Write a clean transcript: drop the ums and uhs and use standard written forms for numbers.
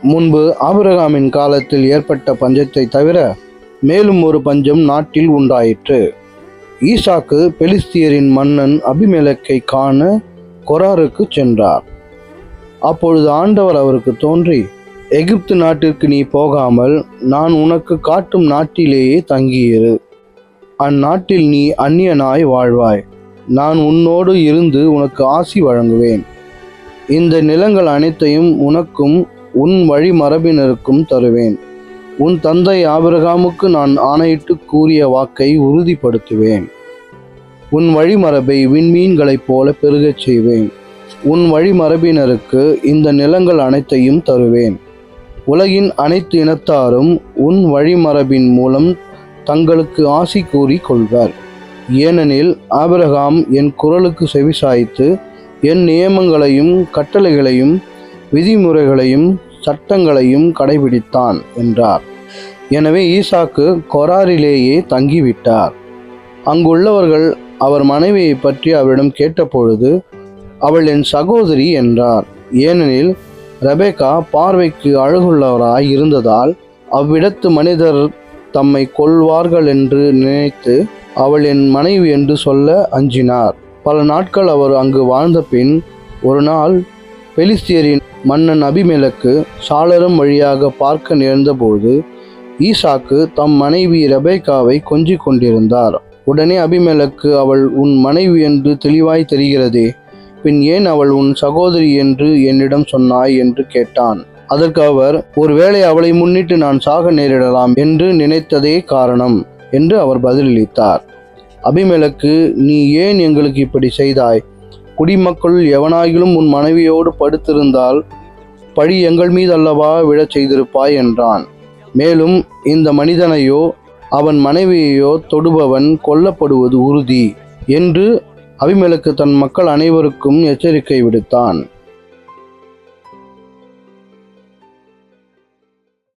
முன்பு ஆபிரகாமின் காலத்தில் ஏற்பட்ட பஞ்சத்தை தவிர மேலும் ஒரு பஞ்சம் நாட்டில் உண்டாயிற்று. ஈசாக்கு பெலிஸ்தியரின் மன்னன் அபிமெலேக்கை காண கொராருக்கு சென்றார். அப்பொழுது ஆண்டவர் அவருக்கு தோன்றி, எகிப்து நாட்டிற்கு நீ போகாமல் நான் உனக்கு காட்டும் நாட்டிலேயே தங்கியிரு. அந்நாட்டில் நீ அந்நியனாய் வாழ்வாய். நான் உன்னோடு இருந்து உனக்கு ஆசி வழங்குவேன். இந்த நிலங்கள் அனைத்தையும் உனக்கும் உன் வழி மரபினருக்கும் தருவேன். உன் தந்தை ஆபிரகாமுக்கு நான் ஆணையிட்டு கூறிய வாக்கை உறுதிப்படுத்துவேன். உன் வழிமரபை விண்மீன்களைப் போல பெருகச் செய்வேன். உன் வழிமரபினருக்கு இந்த நிலங்கள் அனைத்தையும் தருவேன். உலகின் அனைத்து இனத்தாரும் உன் வழிமரபின் மூலம் தங்களுக்கு ஆசி கூறி கொள்வர். ஏனெனில் ஆபிரகாம் என் குரலுக்கு செவிசாய்த்து என் நியமங்களையும் கட்டளைகளையும் விதிமுறைகளையும் சட்டங்களையும் கடைபிடித்தான் என்றார். எனவே ஈசாக்கு கொராரிலேயே தங்கிவிட்டார். அங்குள்ளவர்கள் அவர் மனைவியை பற்றி அவரிடம் கேட்டபொழுது, அவள் என் சகோதரி என்றார். ஏனெனில் ரெபெக்கா பார்வைக்கு அழகுள்ளவராய் இருந்ததால் அவ்விடத்து மனிதர் தம்மை கொல்வார்கள் என்று நினைத்து அவள் என் மனைவி என்று சொல்ல அஞ்சினார். பல நாட்கள் அவர் அங்கு வாழ்ந்த பின் ஒரு நாள் பெலிஸ்தியரின் மன்னன் அபிமெலேக்கு சாளரம் வழியாக பார்க்க நேர்ந்தபோது ஈசாக்கு தம் மனைவி ரெபெக்காவை கொஞ்சிக் கொண்டிருந்தார். உடனே அபிமெலேக்கு, அவள் உன் மனைவி என்று தெளிவாய் தெரிகிறதே, பின் ஏன் அவள் உன் சகோதரி என்று என்னிடம் சொன்னாய் என்று கேட்டான். அதற்கு அவர், ஒருவேளை அவளை முன்னிட்டு நான் சாக நேரிடலாம் என்று நினைத்ததே காரணம் என்று அவர் பதிலளித்தார். அபிமெலேக்கு, நீ ஏன் எங்களுக்கு இப்படி செய்தாய்? குடிமக்கள் எவனாகிலும் உன் மனைவியோடு படுத்திருந்தால் பழி எங்கள் மீது அல்லவா விழச் செய்திருப்பாய் என்றான். மேலும் இந்த மனிதனையோ அவன் மனைவியையோ தொடுபவன் கொல்லப்படுவது உறுதி என்று அபிமெலேக்கு தன் மக்கள் அனைவருக்கும் எச்சரிக்கை விடுத்தான்.